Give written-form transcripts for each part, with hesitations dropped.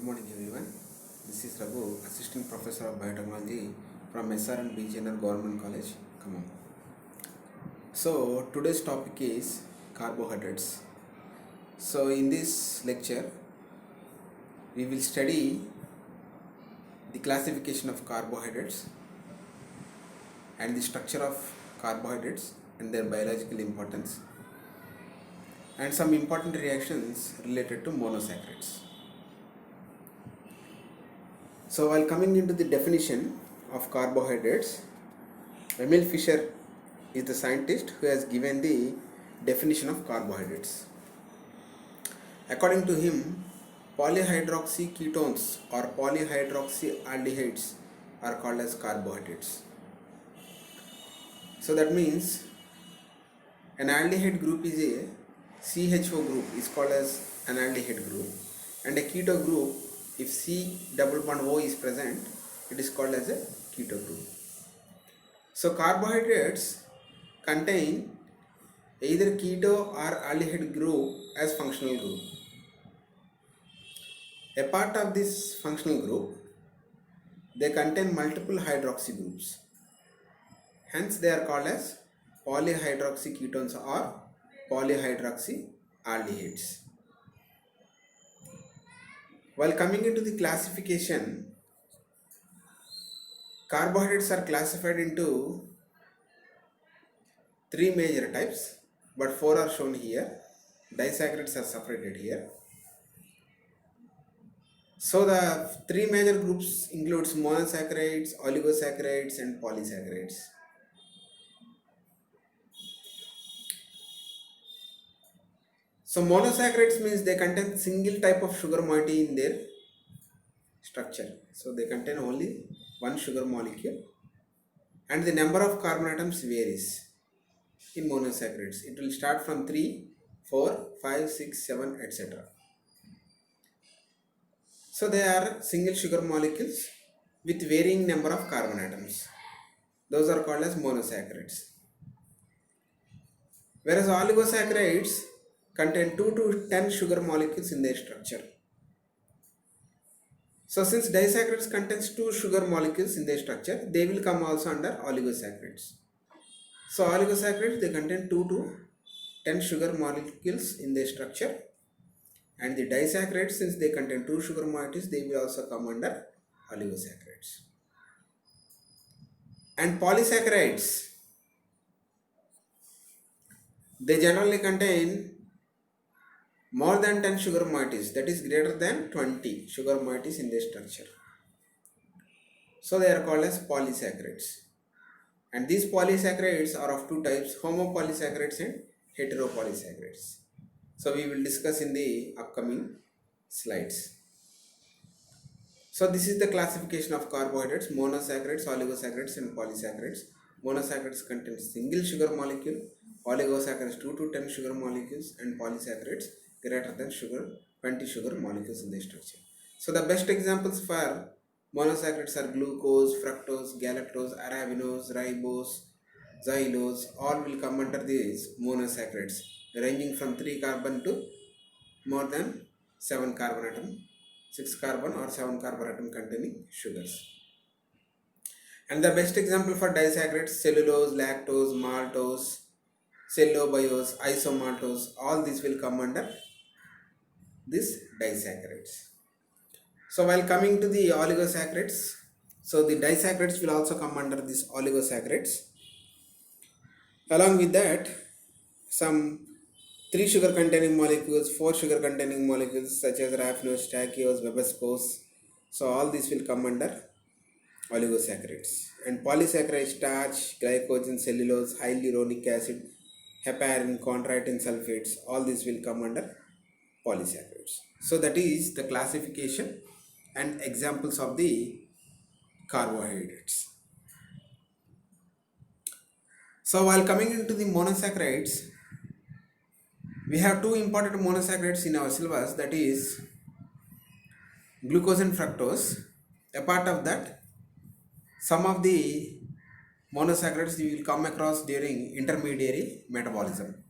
morning everyone. This is Raghu, Assistant Professor of Biotechnology from SRN BGNR Government College, Khammam. So today's topic is carbohydrates. So in this lecture, we will study the classification of carbohydrates and the structure of carbohydrates and their biological importance and some important reactions related to monosaccharides. So while coming into the definition of carbohydrates, Emil Fischer is the scientist who has given the definition of carbohydrates. According to him, polyhydroxyketones or polyhydroxyaldehydes are called as carbohydrates. So that means an aldehyde group is a CHO group is called as an aldehyde group, and a keto group, if C double bond O is present, it is called as a keto group. So carbohydrates contain either keto or aldehyde group as functional group. A part of this functional group, they contain multiple hydroxy groups. Hence they are called as polyhydroxyketones or polyhydroxyaldehydes. While coming into the classification, carbohydrates are classified into three major types, but four are shown here. Disaccharides are separated here. So the three major groups includes monosaccharides, oligosaccharides and polysaccharides. So monosaccharides means they contain single type of sugar moiety in their structure. So they contain only one sugar molecule and the number of carbon atoms varies in monosaccharides. It will start from 3, 4, 5, 6, 7, etc. So they are single sugar molecules with varying number of carbon atoms. Those are called as monosaccharides. Whereas oligosaccharides contain 2 to 10 sugar molecules in their structure. So since disaccharides contains 2 sugar molecules in their structure, they will come also under oligosaccharides. So oligosaccharides, they contain 2 to 10 sugar molecules in their structure, and the disaccharides, since they contain 2 sugar moieties, they will also come under oligosaccharides. And polysaccharides, they generally contain more than 10 sugar moieties, that is greater than 20 sugar moieties in their structure. So they are called as polysaccharides. And these polysaccharides are of two types, homopolysaccharides and heteropolysaccharides. So we will discuss in the upcoming slides. So this is the classification of carbohydrates: monosaccharides, oligosaccharides and polysaccharides. Monosaccharides contain single sugar molecule, oligosaccharides 2 to 10 sugar molecules, and polysaccharides greater than 20 sugar molecules in the structure. So the best examples for monosaccharides are glucose, fructose, galactose, arabinose, ribose, xylose. All will come under these monosaccharides, ranging from 3 carbon to more than 7 carbon atom, 6 carbon or 7 carbon atom containing sugars. And the best example for disaccharides: cellulose, lactose, maltose, cellobiose, isomaltose. All these will come under this disaccharides. So while coming to the oligosaccharides, so the disaccharides will also come under this oligosaccharides. Along with that, some 3 sugar containing molecules, 4 sugar containing molecules such as raffinose, stachyose, webascose. So all these will come under oligosaccharides. And polysaccharides: starch, glycogen, cellulose, hyaluronic acid, heparin, chondroitin sulfates. All these will come under polysaccharides. So that is the classification and examples of the carbohydrates. So while coming into the monosaccharides, we have 2 important monosaccharides in our syllabus, that is glucose and fructose. Apart of that, some of the monosaccharides you will come across during intermediary metabolism.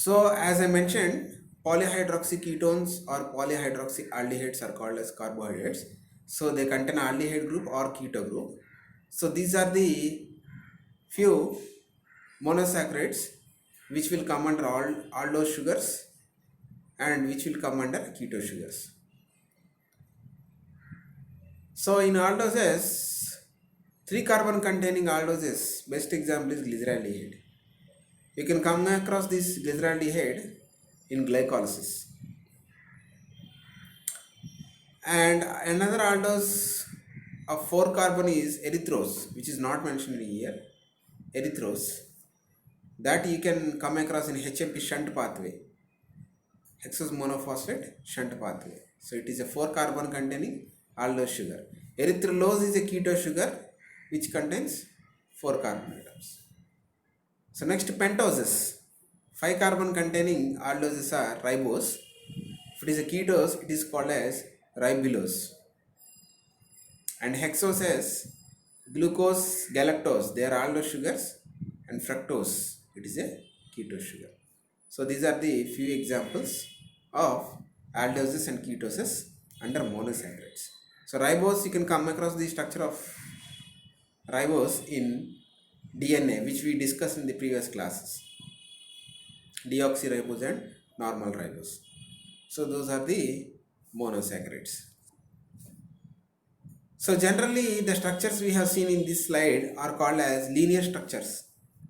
So as I mentioned, polyhydroxyketones or polyhydroxyaldehydes are called as carbohydrates. So they contain aldehyde group or keto group. So these are the few monosaccharides which will come under aldose sugars and which will come under keto sugars. So in aldoses, 3 carbon containing aldoses, best example is glyceraldehyde. You can come across this glyceraldehyde in glycolysis. And another aldose of 4 carbon is erythrose, which is not mentioned here. Erythrose, that you can come across in HMP shunt pathway, hexose monophosphate shunt pathway. So it is a 4 carbon containing aldose sugar. Erythrulose is a keto sugar which contains 4 carbon atoms. So next, pentoses, 5 carbon containing aldoses are ribose. If it is a ketose, it is called as ribulose. And hexoses, glucose, galactose, they are aldose sugars, and fructose, it is a ketose sugar. So these are the few examples of aldoses and ketoses under monosaccharides. So ribose, you can come across the structure of ribose in DNA, which we discussed in the previous classes, deoxyribose and normal ribose. So those are the monosaccharides. So generally the structures we have seen in this slide are called as linear structures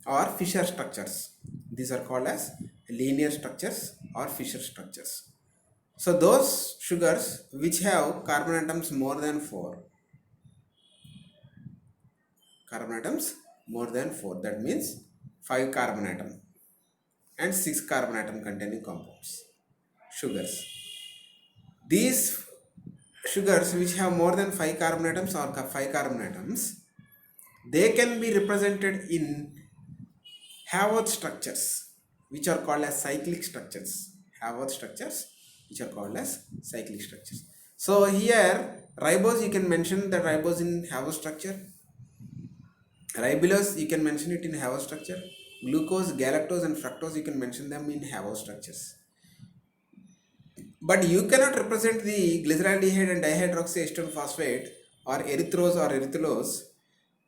or Fischer structures. These are called as linear structures or Fischer structures. So those sugars which have carbon atoms more than 4, that means 5 carbon atom and 6 carbon atom containing compounds, sugars. These sugars which have more than 5 carbon atoms or 5 carbon atoms, they can be represented in Haworth structures which are called as cyclic structures. So here ribose, you can mention the ribose in Haworth structure. Ribulose, you can mention it in Haworth structure. Glucose, galactose and fructose, you can mention them in Haworth structures. But you cannot represent the glyceraldehyde and dihydroxyacetone phosphate or erythrose or erythrulose,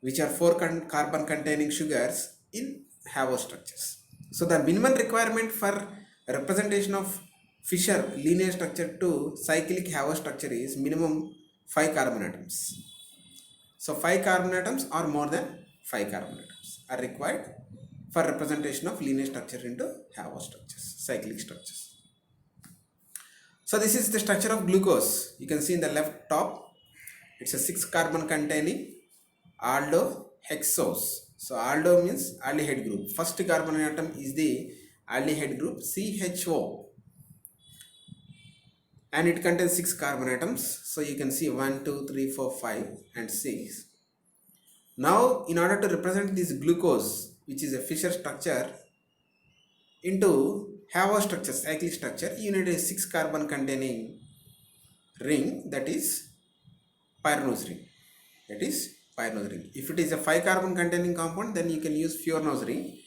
which are 4 carbon containing sugars, in Haworth structures. So the minimum requirement for representation of Fischer linear structure to cyclic Haworth structure is minimum 5 carbon atoms. So 5 carbon atoms or more than 5 carbon atoms are required for representation of linear structure into Haworth structures, cyclic structures. So this is the structure of glucose. You can see in the left top, it's a 6 carbon containing aldohexose. So aldo means aldehyde group. First carbon atom is the aldehyde group CHO, and it contains 6 carbon atoms. So you can see 1, 2, 3, 4, 5 and 6. Now in order to represent this glucose, which is a Fischer structure, into Haworth structure, cyclic structure, you need a 6 carbon containing ring, that is pyranose ring. If it is a 5 carbon containing compound, then you can use furanose ring.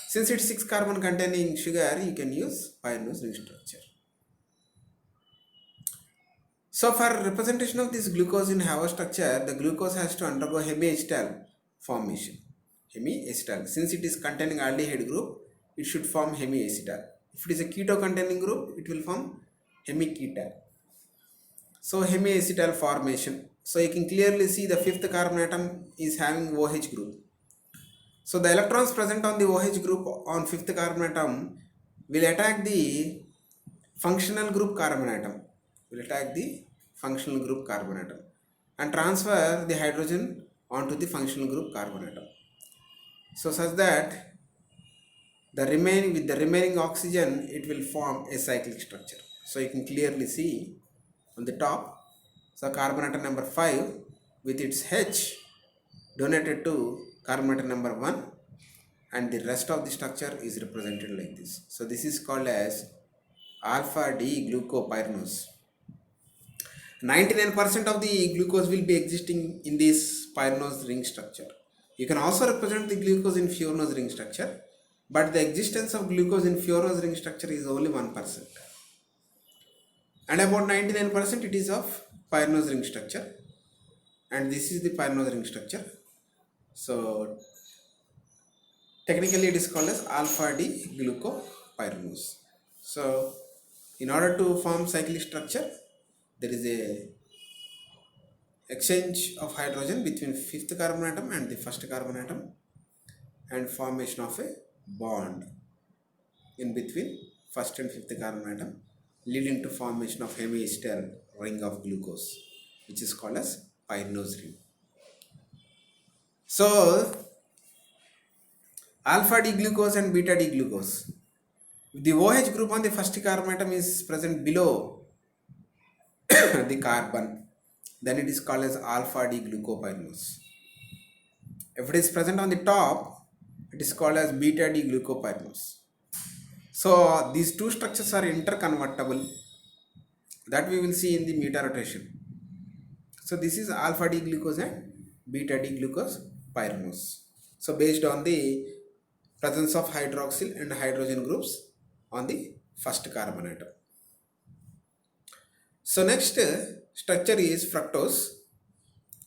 Since it's 6 carbon containing sugar, you can use pyranose ring structure. So for representation of this glucose in Haworth structure, the glucose has to undergo hemiacetal formation. Since it is containing aldehyde group, it should form hemiacetal. If it is a keto containing group, it will form hemiketal. So hemiacetal formation. So you can clearly see the 5th carbon atom is having OH group. So the electrons present on the OH group on 5th carbon atom will attack the functional group carbon atom. And transfer the hydrogen onto the functional group carbon atom. So such that with the remaining oxygen, it will form a cyclic structure. So you can clearly see on the top, so carbon atom number 5 with its H donated to carbon atom number 1, and the rest of the structure is represented like this. So this is called as alpha D glucopyranose. 99% of the glucose will be existing in this pyranose ring structure. You can also represent the glucose in furanose ring structure, but the existence of glucose in furanose ring structure is only 1%. and about 99% it is of pyranose ring structure, and this is the pyranose ring structure. So technically it is called as alpha D glucopyranose. So in order to form cyclic structure, there is a exchange of hydrogen between fifth carbon atom and the first carbon atom, and formation of a bond in between first and fifth carbon atom, leading to formation of hemiacetal ring of glucose, which is called as pyranose ring. So alpha D glucose and beta D glucose, if the OH group on the first carbon atom is present below the carbon, then it is called as alpha D glucopyranose. If it is present on the top, it is called as beta D glucopyranose. So these two structures are interconvertible, that we will see in the meta rotation. So this is alpha D glucose and beta D glucose pyranose. So based on the presence of hydroxyl and hydrogen groups on the first carbon atom. So next structure is fructose.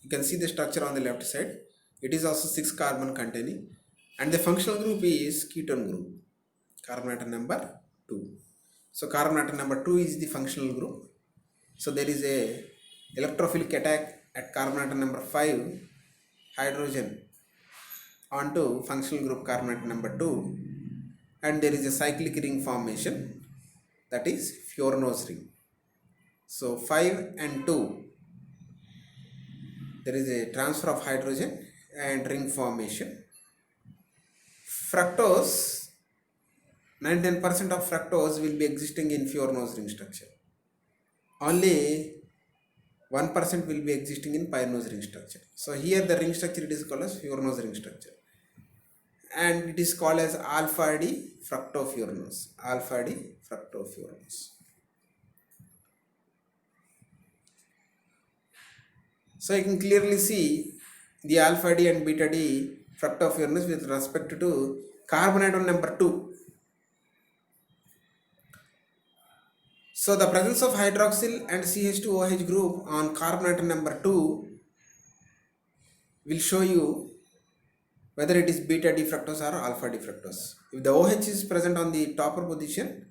You can see the structure on the left side. It is also 6 carbon containing, and the functional group is ketone group, carbon atom number 2. So carbon atom number 2 is the functional group. So there is a electrophilic attack at carbon atom number 5 hydrogen onto functional group carbon atom number 2, and there is a cyclic ring formation, that is Fiorinose ring. So 5 and 2, there is a transfer of hydrogen and ring formation. Fructose, 99% of fructose will be existing in Fiorinose ring structure. Only 1% will be existing in pyranose ring structure. So here the ring structure, it is called as Fiorinose ring structure, and it is called as alpha D fructofiorinose. Alpha D fructofiorinose. So you can clearly see the alpha D and beta D fructofiorinose with respect to carbon atom number 2. So the presence of hydroxyl and CH2OH group on carbon atom number 2 will show you whether it is beta D fructose or alpha D fructose. If the OH is present on the topper position,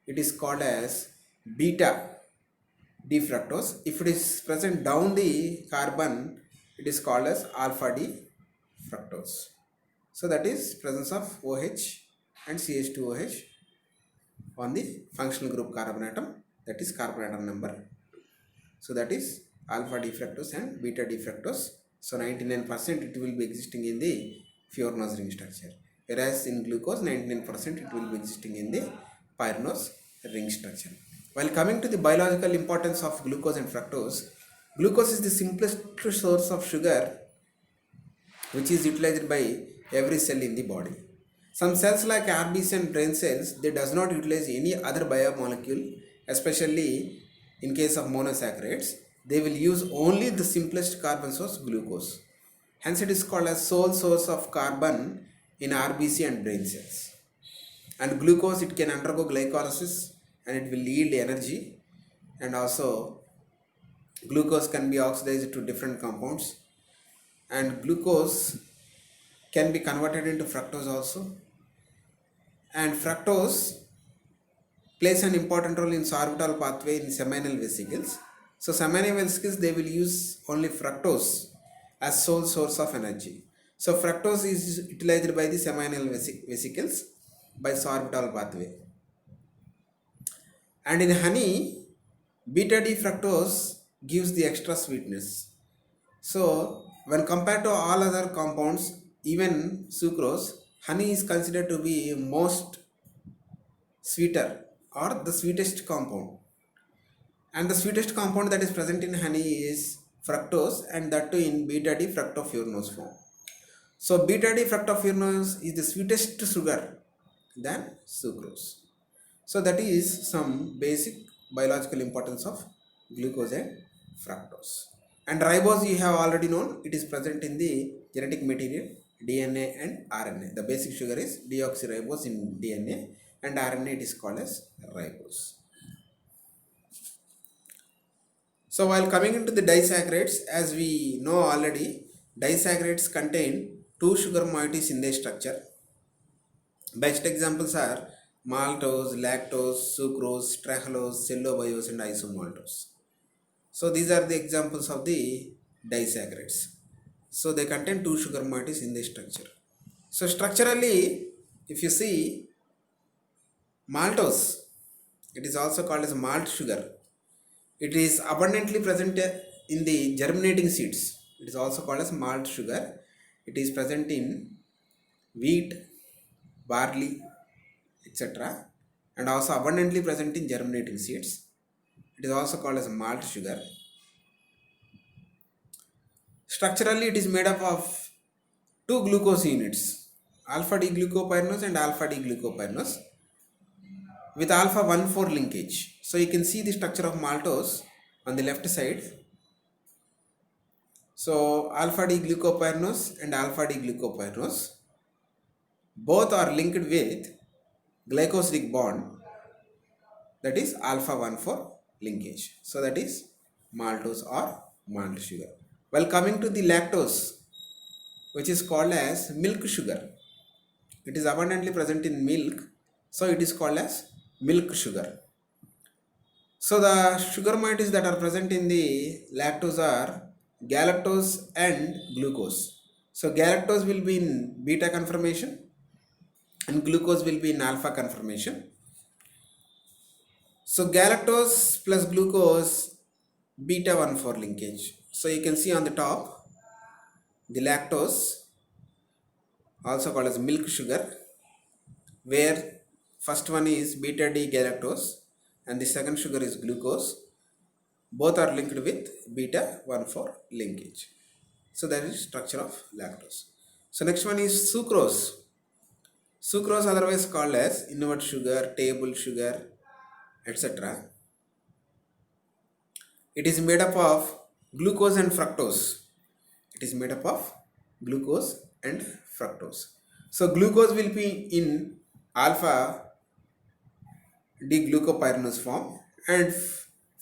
it is called as beta D fructose. If it is present down the carbon, it is called as alpha D fructose. So that is presence of OH and CH2OH on the functional group carbon atom, that is carbon atom number 2. So that is alpha D fructose and beta D fructose. So 99% it will be existing in the Fiorinose ring structure, whereas in glucose 99% it will be existing in the pyranose ring structure. While coming to the biological importance of glucose and fructose, glucose is the simplest source of sugar which is utilized by every cell in the body. Some cells like RBC and brain cells, they does not utilize any other biomolecule, especially in case of monosaccharides. They will use only the simplest carbon source, glucose. Hence it is called as sole source of carbon in RBC and brain cells. And glucose, it can undergo glycolysis and it will yield energy, and also glucose can be oxidized to different compounds, and glucose can be converted into fructose also. And fructose plays an important role in sorbitol pathway in seminal vesicles. So seminal vesicles, they will use only fructose as sole source of energy. So fructose is utilized by the seminal vesicles by sorbitol pathway. And in honey, beta D fructose gives the extra sweetness. So when compared to all other compounds, even sucrose, honey is considered to be most sweeter or the sweetest compound. And the sweetest compound that is present in honey is fructose, and that too in beta D fructofiorinose form. So beta D fructofiorinose is the sweetest sugar than sucrose. So that is some basic biological importance of glucose and fructose. And ribose, you have already known, it is present in the genetic material DNA and RNA. The basic sugar is deoxyribose in DNA, and RNA it is called as ribose. So while coming into the disaccharides, as we know already, disaccharides contain two sugar moieties in their structure. Best examples are maltose, lactose, sucrose, trehalose, cellobiose and isomaltose. So these are the examples of the disaccharides. So they contain two sugar moieties in the structure. So structurally, if you see maltose, it is also called as malt sugar. It is abundantly present in the germinating seeds. It is also called as malt sugar. It is present in wheat, barley, etc. and also abundantly present in germinating seeds. It is also called as malt sugar. Structurally, it is made up of two glucose units, alpha D glucopyranose and alpha D glucopyranose with alpha 1,4 linkage. So you can see the structure of maltose on the left side. So alpha D glucopyranose and alpha D glucopyranose both are linked with glycosidic bond, that is alpha 1,4 linkage. So that is maltose or malt sugar. While coming to the lactose, which is called as milk sugar, it is abundantly present in milk, so it is called as milk sugar. So the sugar moieties that are present in the lactose are galactose and glucose. So galactose will be in beta conformation and glucose will be in alpha conformation. So galactose plus glucose beta 1,4 linkage. So you can see on the top the lactose, also called as milk sugar, where first one is beta D galactose and the second sugar is glucose. Both are linked with beta 1,4 linkage. So that is structure of lactose. So next one is sucrose. Sucrose, otherwise called as invert sugar, table sugar, etc. It is made up of glucose and fructose. It is made up of glucose and fructose. So glucose will be in alpha D glucopyranose form and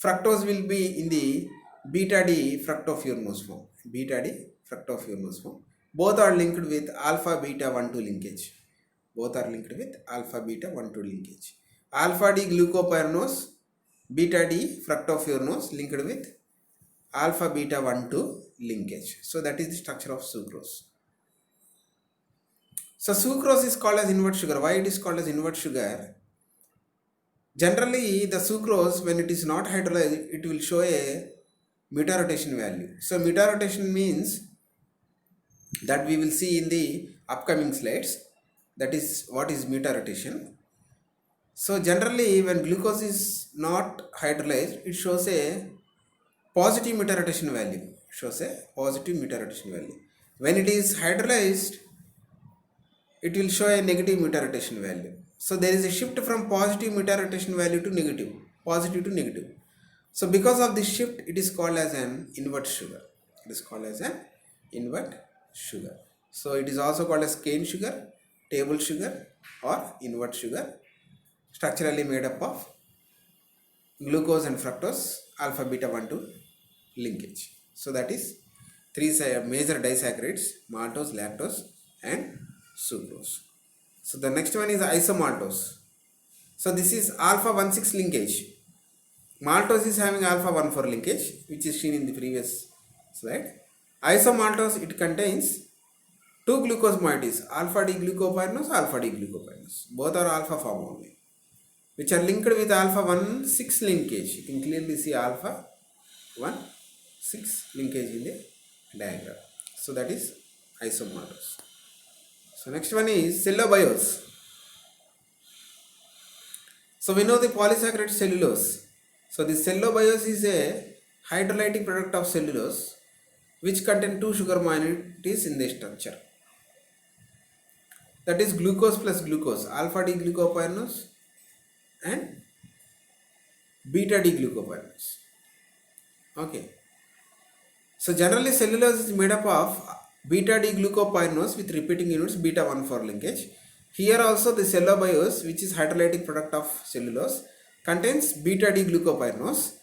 fructose will be in the beta D fructofuranose form. Beta D fructofuranose form. Both are linked with alpha beta 1,2 linkage. Both are linked with alpha beta 1,2 linkage. Alpha D glucopyranose, beta D fructofuranose linked with alpha beta 1,2 linkage. So that is the structure of sucrose. So sucrose is called as invert sugar. Why it is called as invert sugar? Generally, the sucrose, when it is not hydrolyzed, it will show a meta-rotation value. So meta-rotation means that we will see in the upcoming slides. That is what is meta-rotation. So generally, when glucose is not hydrolyzed, it shows a positive meta-rotation value. Shows a positive meta-rotation value. When it is hydrolyzed, it will show a negative meta-rotation value. So there is a shift from positive meta-rotation value to negative, positive to negative. So because of this shift, it is called as an invert sugar. It is called as an invert sugar. So it is also called as cane sugar, table sugar or invert sugar, structurally made up of glucose and fructose, alpha beta 1,2 linkage. So that is three major disaccharides: maltose, lactose and sucrose. So the next one is isomaltose. So this is alpha 1,6 linkage. Maltose is having alpha 1,4 linkage, which is seen in the previous slide. Isomaltose, it contains two glucose moieties, alpha D glucopyranose, alpha D glucopyranose. Both are alpha form only, which are linked with alpha 1,6 linkage. You can clearly see alpha 1,6 linkage in the diagram. So that is isomaltose. So next one is cellobiose. So we know the polysaccharide cellulose. So the cellobiose is a hydrolytic product of cellulose which contain two sugar moieties in the structure. That is glucose plus glucose, alpha D glucopyranose and beta D glucopyranose. Okay. So generally cellulose is made up of beta D glucopyranose with repeating units beta 1,4 linkage. Here also the cellobiose, which is hydrolytic product of cellulose, contains beta D glucopyranose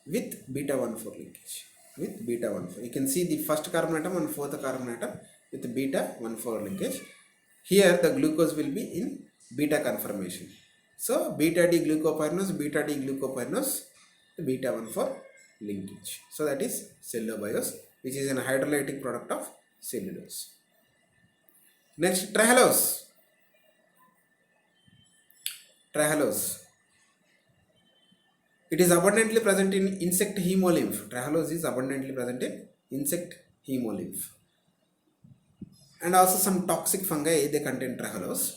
with beta 1,4 linkage. With beta 1,4. You can see the first carbon atom and fourth carbon atom with beta 1,4 linkage. Here the glucose will be in beta conformation. So beta D glucopyranose, beta D glucopyranose, beta 1,4 linkage. So that is cellulobiose, which is an hydrolytic product of cellulose. Next, trehalose. Trehalose. It is abundantly present in insect hemolymph. Trehalose is abundantly present in insect hemolymph. And also some toxic fungi, they contain trehalose.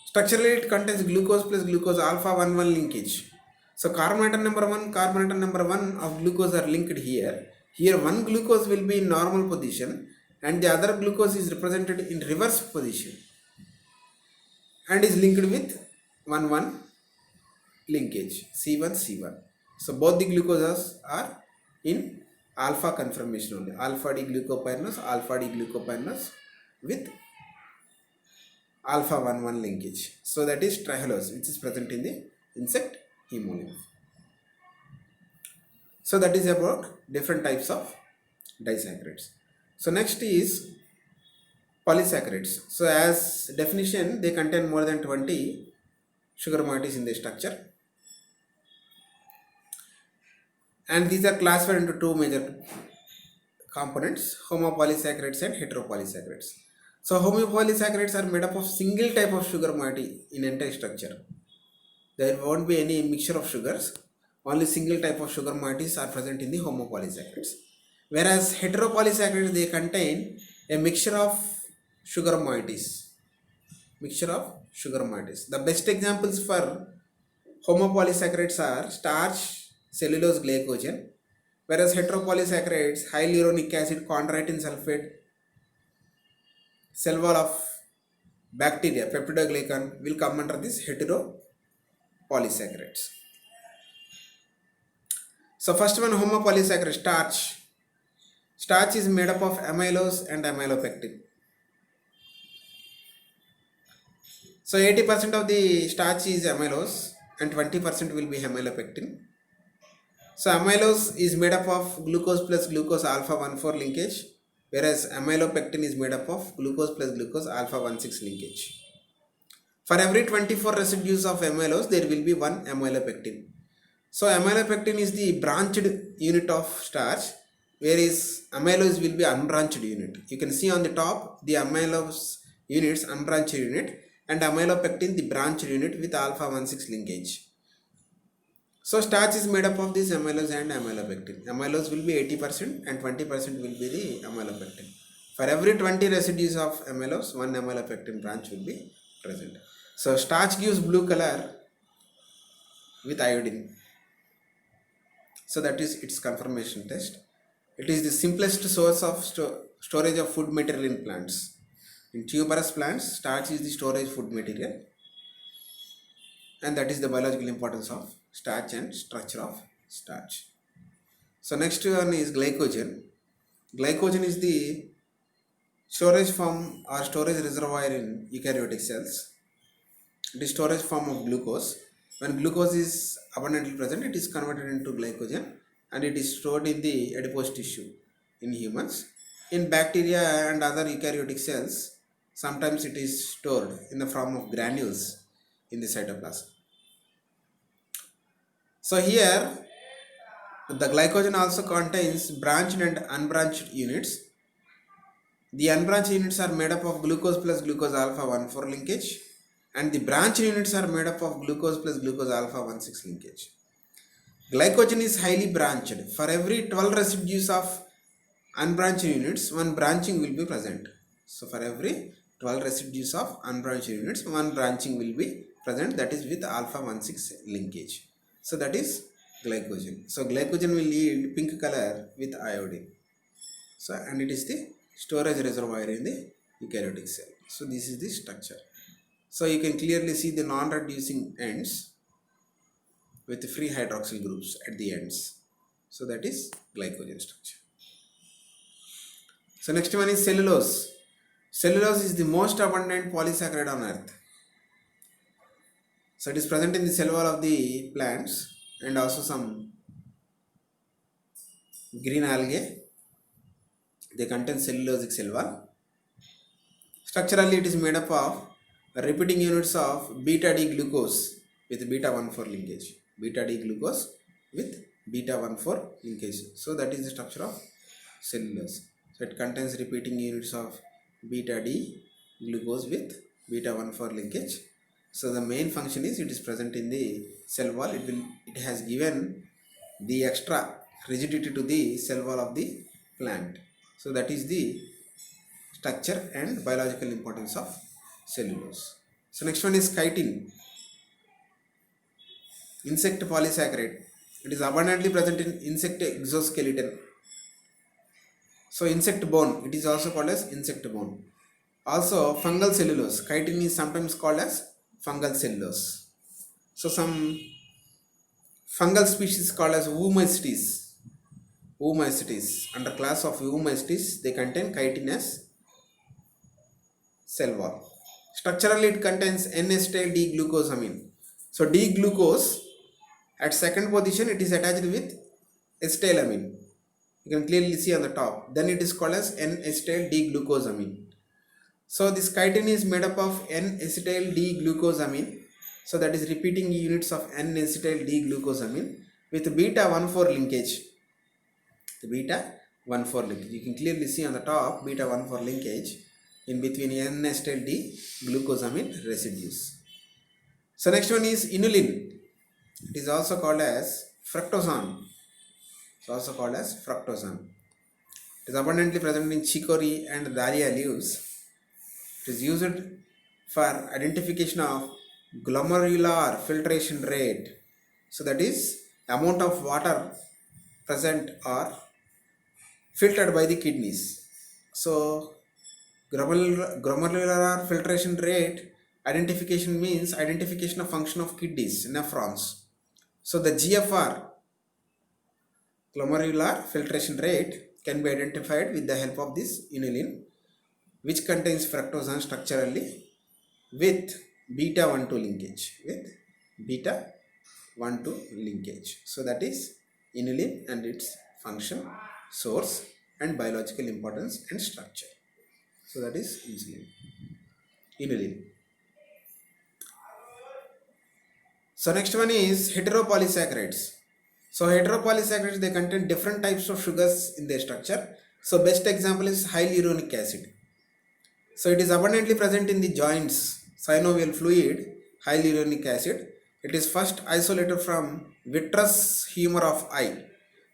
Structurally, it contains glucose plus glucose alpha 1,1 linkage. So carbon atom number 1, carbon atom number 1 of glucose are linked here. Here one glucose will be in normal position and the other glucose is represented in reverse position and is linked with 1,1 linkage C1C1. So both the glucoses are in alpha conformation only, alpha D glucopyranose with alpha 1,1 linkage. So that is trehalose, which is present in the insect hemolymph. So that is about different types of disaccharides. So next is polysaccharides. So as definition, they contain more than 20 sugar moieties in the structure. And these are classified into two major components, homopolysaccharides and heteropolysaccharides. So homopolysaccharides are made up of single type of sugar moiety in entire structure. There won't be any mixture of sugars. Only single type of sugar moieties are present in the homopolysaccharides. Whereas heteropolysaccharides, they contain a mixture of sugar moieties. The best examples for homopolysaccharides are starch, cellulose, glycogen. Whereas heteropolysaccharides, hyaluronic acid, chondroitin sulfate, cell wall of bacteria, peptidoglycan will come under this heteropolysaccharides. So first one, homopolysaccharide, starch. Starch is made up of amylose and amylopectin. So 80% of the starch is amylose and 20% will be amylopectin. So amylose is made up of glucose plus glucose alpha 1,4 linkage, whereas amylopectin is made up of glucose plus glucose alpha 1,6 linkage. For every 24 residues of amylose, there will be one amylopectin. So amylopectin is the branched unit of starch, whereas amylose will be unbranched unit. You can see on the top the amylose units, unbranched unit, and amylopectin the branched unit with alpha 1,6 linkage. So starch is made up of this amylose and amylopectin. Amylose will be 80% and 20% will be the amylopectin. For every 20 residues of amylose, one amylopectin branch will be present. So starch gives blue color with iodine. So that is its conformation test. It is the simplest source of storage of food material in plants. In tuberous plants, starch is the storage food material, and that is the biological importance of starch and structure of starch. So next one is glycogen. Glycogen is the storage form or storage reservoir in eukaryotic cells. It is storage form of glucose. When glucose is abundantly present, it is converted into glycogen and it is stored in the adipose tissue in humans. In bacteria and other eukaryotic cells, sometimes it is stored in the form of granules in the cytoplasm. So here the glycogen also contains branched and unbranched units. The unbranched units are made up of glucose plus glucose alpha 1,4 linkage, and the branched units are made up of glucose plus glucose alpha 1,6 linkage. Glycogen is highly branched. For every 12 residues of unbranched units, one branching will be present. So for every 12 residues of unbranched units, one branching will be present, that is with alpha 1,6 linkage. So that is glycogen. So glycogen will yield pink color with iodine. So and it is the storage reservoir in the eukaryotic cell. So this is the structure. So you can clearly see the non-reducing ends with free hydroxyl groups at the ends. So that is glycogen structure. So next one is cellulose. Cellulose is the most abundant polysaccharide on earth. So it is present in the cell wall of the plants and also some green algae. They contain cellulosic cell wall. Structurally, it is made up of repeating units of beta D glucose with beta 1,4 linkage. Beta D glucose with beta 1,4 linkage. So that is the structure of cellulose. So it contains repeating units of beta D glucose with beta 1,4 linkage. So the main function is it is present in the cell wall. It has given the extra rigidity to the cell wall of the plant. So that is the structure and biological importance of cellulose. So next one is chitin, insect polysaccharide. It is abundantly present in insect exoskeleton. So insect bone, it is also called as insect bone. Also fungal cellulose, chitin is sometimes called as fungal cellulose. So some fungal species called as Oomycetes. Under class of Oomycetes, they contain chitinous cell wall. Structurally, it contains N-acetyl D-glucosamine. So D-glucose at second position, it is attached with acetylamine. You can clearly see on the top. Then it is called as N-acetyl D-glucosamine. So this chitin is made up of N-acetyl D-glucosamine. So that is repeating units of N-acetyl D-glucosamine with beta 1,4 linkage. The beta 1,4 linkage. You can clearly see on the top beta 1,4 linkage in between N-acetyl D-glucosamine residues. So next one is inulin. It is also called as fructosan. It is abundantly present in chicory and dahlia leaves. It is used for identification of glomerular filtration rate. So that is amount of water present or filtered by the kidneys. So glomerular filtration rate identification means identification of function of kidneys, nephrons. So the GFR, glomerular filtration rate, can be identified with the help of this inulin, which contains fructosan structurally with beta 1,2 linkage. So that is inulin and its function, source and biological importance and structure. So that is inulin. So next one is heteropolysaccharides. So heteropolysaccharides, they contain different types of sugars in their structure. So best example is hyaluronic acid. So it is abundantly present in the joints, synovial fluid, hyaluronic acid. It is first isolated from vitreous humor of eye.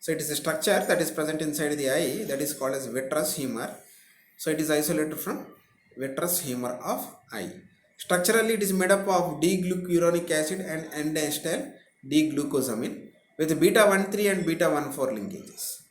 So it is a structure that is present inside the eye that is called as vitreous humor. So it is isolated from vitreous humor of eye. Structurally, it is made up of D-glucuronic acid and N-acetyl D-glucosamine with beta 1,3 and beta 1,4 linkages.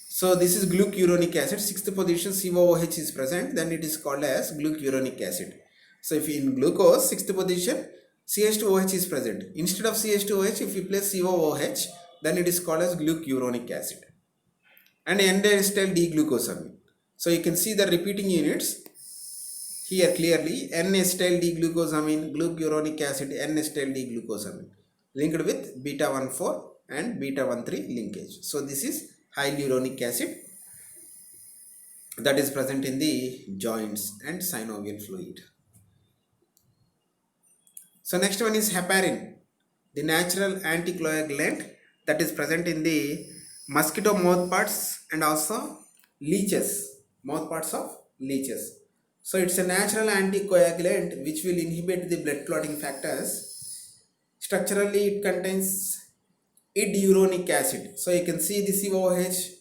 So this is glucuronic acid. 6th position COOH is present. Then it is called as glucuronic acid. So if in glucose, 6th position CH2OH is present. Instead of CH2OH, if you place COOH, then it is called as glucuronic acid. And N-acetyl D-glucosamine. So you can see the repeating units here clearly. N-acetyl D-glucosamine, glucuronic acid, N-acetyl D-glucosamine linked with beta 1,4 and beta 1,3 linkage. So this is hyaluronic acid that is present in the joints and synovial fluid. So next one is heparin, the natural anticoagulant that is present in the mosquito mouthparts and also mouthparts of leeches. So it's a natural anticoagulant which will inhibit the blood clotting factors. Structurally, it contains iduronic acid. So you can see the COOH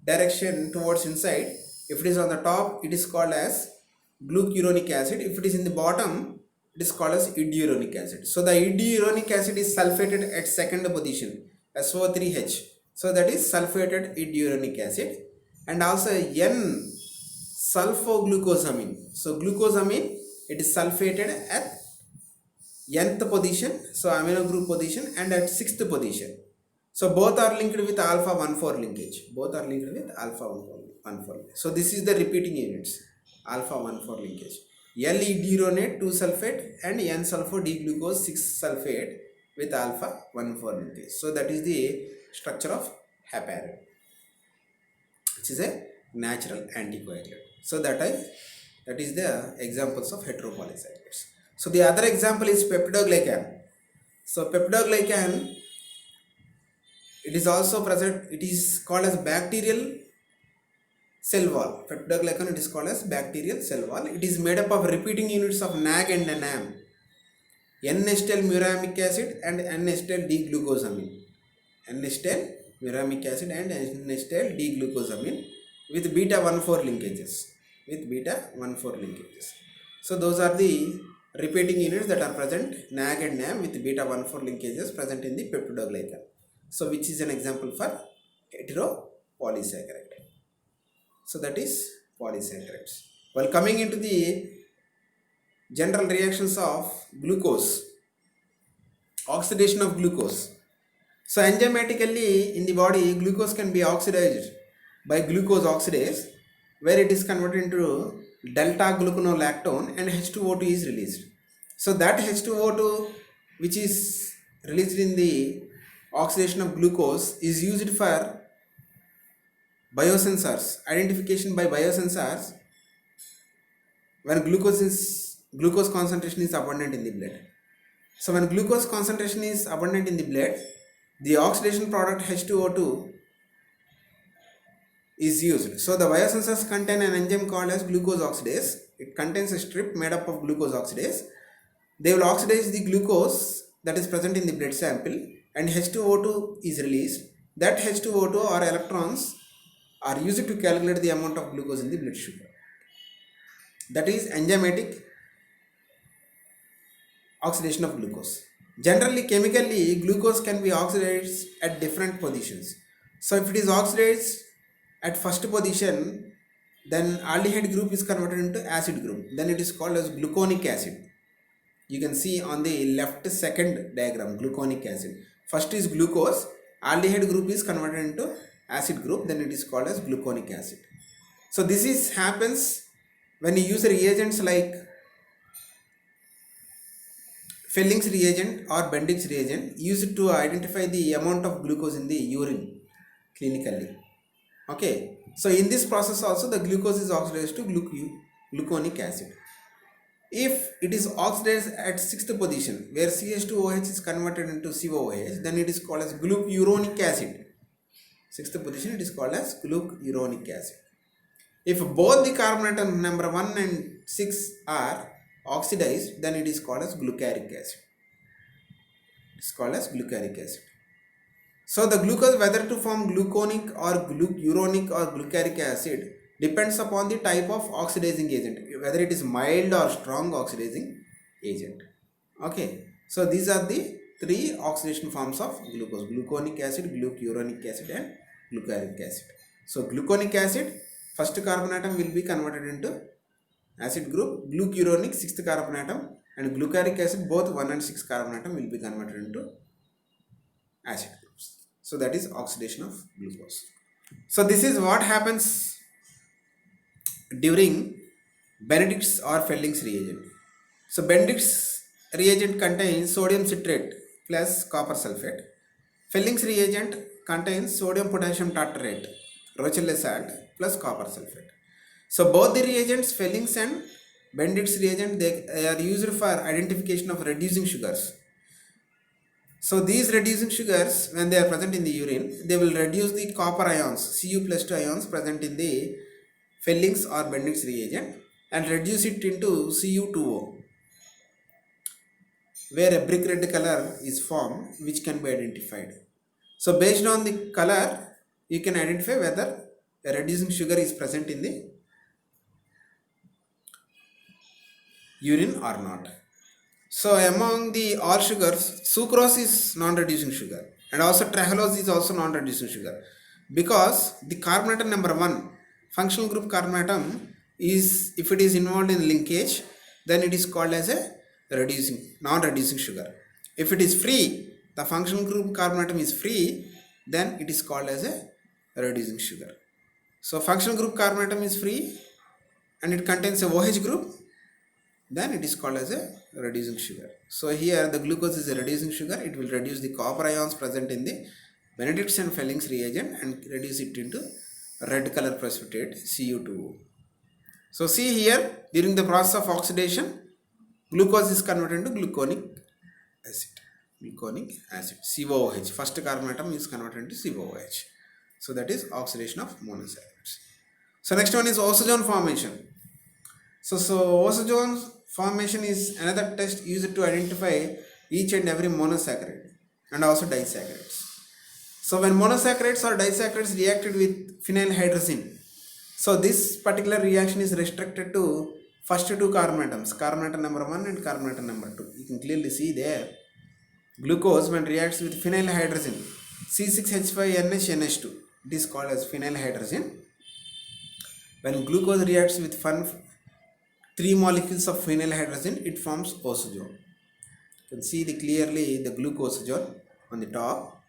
direction towards inside. If it is on the top, it is called as glucuronic acid. If it is in the bottom, it is called as iduronic acid. So the iduronic acid is sulfated at second position, SO3H. So that is sulfated iduronic acid. And also N-sulfoglucosamine. So glucosamine, it is sulfated at nth position, so amino group position, and at 6th position. So both are linked with alpha 1,4 linkage. So this is the repeating units, alpha 1,4 linkage. L-E-D-ronate 2-sulfate and N-sulfo-D-glucose 6-sulfate with alpha 1,4 linkage. So that is the structure of heparin, which is a natural anticoagulant. So that is the examples of heteropolysaccharides. So the other example is peptidoglycan. So peptidoglycan, it is also present, it is called as bacterial cell wall. Peptidoglycan, it is called as bacterial cell wall. It is made up of repeating units of NAG and NAM, N-acetyl muramic acid and N-acetyl D-glucosamine. N-acetyl muramic acid and N-acetyl D-glucosamine with beta 1,4 linkages. So those are the repeating units that are present, NAG and NAM with beta 1,4 linkages present in the peptidoglycan. So which is an example for heteropolysaccharide. So that is polysaccharides. While coming into the general reactions of glucose, oxidation of glucose. So enzymatically in the body, glucose can be oxidized by glucose oxidase, where it is converted into delta gluconolactone and H2O2 is released. So that H2O2 which is released in the oxidation of glucose is used for biosensors, identification by biosensors when glucose concentration is abundant in the blood. So when glucose concentration is abundant in the blood, the oxidation product H2O2 is used. So the biosensors contain an enzyme called as glucose oxidase. It contains a strip made up of glucose oxidase. They will oxidize the glucose that is present in the blood sample and H2O2 is released. That H2O2 or electrons are used to calculate the amount of glucose in the blood sugar. That is enzymatic oxidation of glucose. Generally, chemically, glucose can be oxidized at different positions. So if it is oxidized at first position, then aldehyde group is converted into acid group. Then it is called as gluconic acid. You can see on the left second diagram, gluconic acid. First is glucose, aldehyde group is converted into acid group, then it is called as gluconic acid. So this happens when you use reagents like Felling's reagent or Bendix reagent used to identify the amount of glucose in the urine clinically. Okay, so in this process also the glucose is oxidized to gluconic acid. If it is oxidized at 6th position where CH2OH is converted into COOH, then it is called as glucuronic acid. 6th position, it is called as glucuronic acid. If both the carbon atom number 1 and 6 are oxidized, then it is called as glucaric acid. So the glucose, whether to form gluconic or glucuronic or glucaric acid, depends upon the type of oxidizing agent, whether it is mild or strong oxidizing agent. Okay, so these are the 3 oxidation forms of glucose: gluconic acid, glucuronic acid and glucaric acid. So gluconic acid, first carbon atom will be converted into acid group, glucuronic 6th carbon atom, and glucaric acid both 1 and 6 carbon atom will be converted into acid groups. So that is oxidation of glucose. So this is what happens during Benedict's or Felling's reagent. So Benedict's reagent contains sodium citrate plus copper sulfate. Felling's reagent contains sodium potassium tartrate, Rochelle salt plus copper sulfate. So both the reagents, Felling's and Benedict's reagent, they are used for identification of reducing sugars. So these reducing sugars, when they are present in the urine, they will reduce the copper ions, Cu plus 2 ions present in the Felling's or Benedict's reagent and reduce it into Cu2O, where a brick red color is formed which can be identified. So based on the color, you can identify whether a reducing sugar is present in the urine or not. So among the all sugars, sucrose is non-reducing sugar and also trehalose is also non-reducing sugar, because the carbon atom number 1 functional group carbon atom is, if it is involved in linkage, then it is called as a non-reducing sugar. If it is free, the functional group carbon atom is free, then it is called as a reducing sugar. So functional group carbon atom is free and it contains a OH group, then it is called as a reducing sugar. So here the glucose is a reducing sugar. It will reduce the copper ions present in the Benedictine Fellings reagent and reduce it into red color precipitate Cu2O. So see here, during the process of oxidation, glucose is converted into gluconic acid. Gluconic acid, COOH. First carbon atom is converted into COOH. So that is oxidation of monosaccharides. So next one is osazone formation. So osazone formation is another test used to identify each and every monosaccharide and also disaccharides. So when monosaccharides or disaccharides reacted with phenylhydrazine, so this particular reaction is restricted to first two carbon atoms, carbon atom number 1 and carbon atom number 2. You can clearly see there, glucose when reacts with phenylhydrazine, C6H5NH2, it is called as phenylhydrazine. When glucose reacts with 3 molecules of phenylhydrazine, it forms osazone. You can see clearly the glucosazone on the top.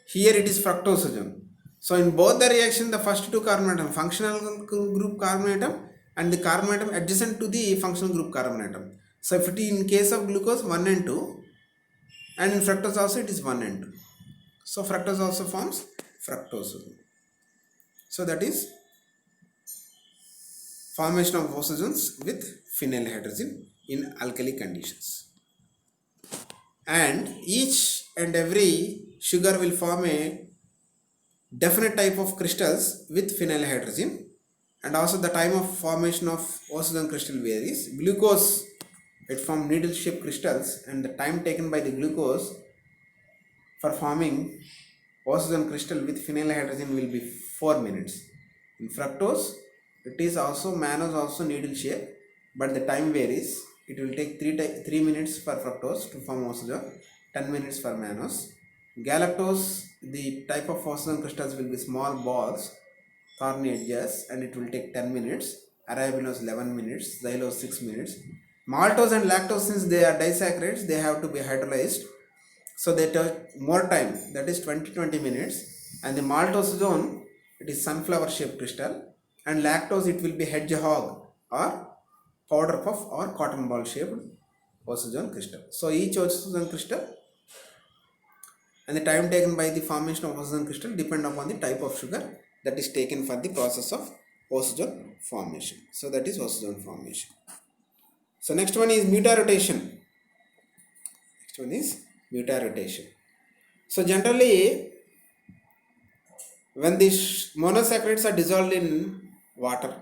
Here it is fructosazone. So in both the reaction, the first two carbon atom, functional group carbon atom and the carbon atom adjacent to the functional group carbon atom. So if it is in case of glucose 1 and 2, and in fructose also it is 1 and 2. So fructose also forms fructosazone. So that is formation of osazones with phenylhydrazine in alkali conditions. And each and every sugar will form a definite type of crystals with phenylhydrazine, and also the time of formation of osazone crystal varies. Glucose, it forms needle shaped crystals, and the time taken by the glucose for forming osazone crystal with phenylhydrazine will be 4 minutes. In fructose, it is also mannose also needle shape, but the time varies. It will take 3 minutes for fructose to form osazone, 10 minutes for mannose. Galactose, the type of osazone crystals will be small balls, thorny edges, and it will take 10 minutes. Arabinose 11 minutes, xylose 6 minutes. Maltose and lactose, since they are disaccharides, they have to be hydrolyzed. So they take more time, that is 20 minutes. And the maltosazone, it is sunflower shaped crystal. And lactose, it will be hedgehog or powder puff or cotton ball shaped osazone crystal. So each osazone crystal and the time taken by the formation of osazone crystal depend upon the type of sugar that is taken for the process of osazone formation. So that is osazone formation. So next one is mutarotation. So generally, when these monosaccharides are dissolved in water,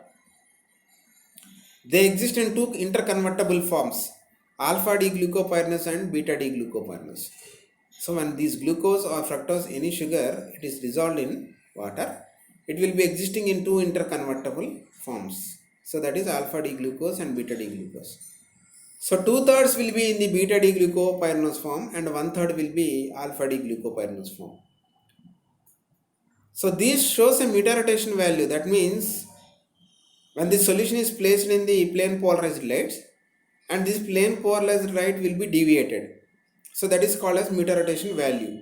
they exist in two interconvertible forms, alpha D glucopyranose and beta D glucopyranose. So when these glucose or fructose, any sugar, it is dissolved in water, it will be existing in two interconvertible forms. So that is alpha D glucose and beta D glucose. So 2/3 will be in the beta D glucopyranose form and 1/3 will be alpha D glucopyranose form. So this shows a mutarotation value. That means when the solution is placed in the plane polarized lights, and this plane polarized light will be deviated. So that is called as mutarotation value.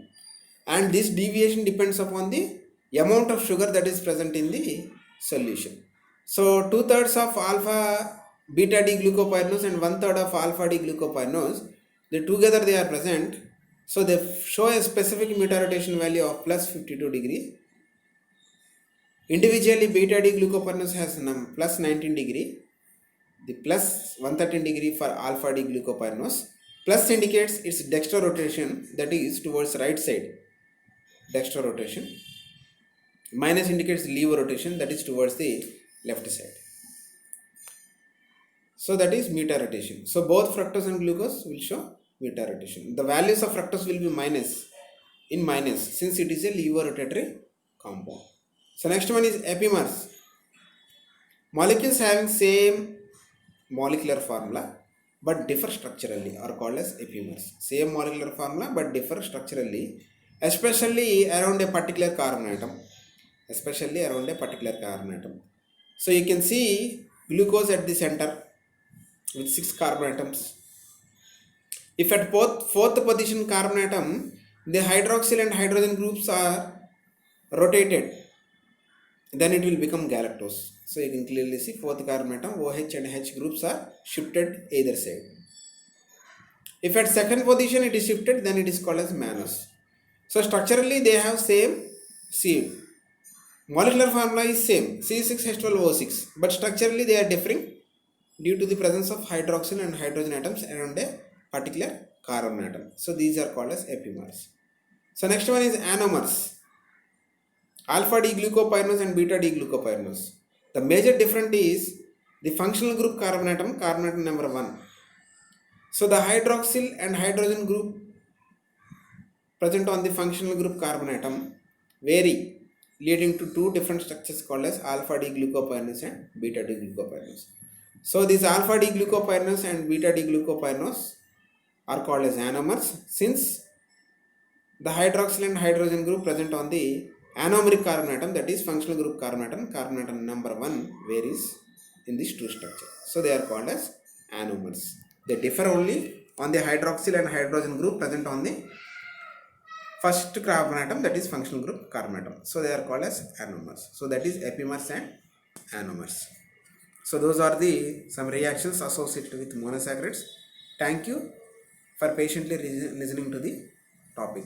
And this deviation depends upon the amount of sugar that is present in the solution. So 2/3 of alpha beta D glucopyranose and 1/3 of alpha D glucopyranose, together they are present. So they show a specific mutarotation value of plus 52 degree. Individually, beta D glucopyranose has plus 19 degree. The plus 113 degree for alpha D glucopyranose. Plus indicates its dextro rotation, that is towards right side, dextro rotation. Minus indicates lever rotation, that is towards the left side. So that is mutarotation. So both fructose and glucose will show mutarotation. The values of fructose will be minus, since it is a lever rotatory compound. So next one is epimers. Molecules having same molecular formula but differ structurally are called as epimers. Same molecular formula but differ structurally, especially around a particular carbon atom. So you can see glucose at the center with 6 carbon atoms. If at fourth position carbon atom, the hydroxyl and hydrogen groups are rotated, then it will become galactose. So you can clearly see fourth carbon atom OH and H groups are shifted either side. If at second position it is shifted, then it is called as mannose. So structurally they have same C. Molecular formula is same C6H12O6, but structurally they are differing due to the presence of hydroxyl and hydrogen atoms around a particular carbon atom. So these are called as epimers. So next one is anomers. Alpha D glucopyranose and beta D glucopyranose. The major difference is the functional group carbon atom number 1. So the hydroxyl and hydrogen group present on the functional group carbon atom vary, leading to two different structures called as alpha D glucopyranose and beta D glucopyranose. So these alpha D glucopyranose and beta D glucopyranose are called as anomers, since the hydroxyl and hydrogen group present on the anomeric carbon atom, that is functional group carbon atom number 1, varies in this two structure. So they are called as anomers. They differ only on the hydroxyl and hydrogen group present on the first carbon atom, that is functional group carbon atom. So they are called as anomers. So that is epimers and anomers. So those are the some reactions associated with monosaccharides. Thank you for patiently listening to the topic.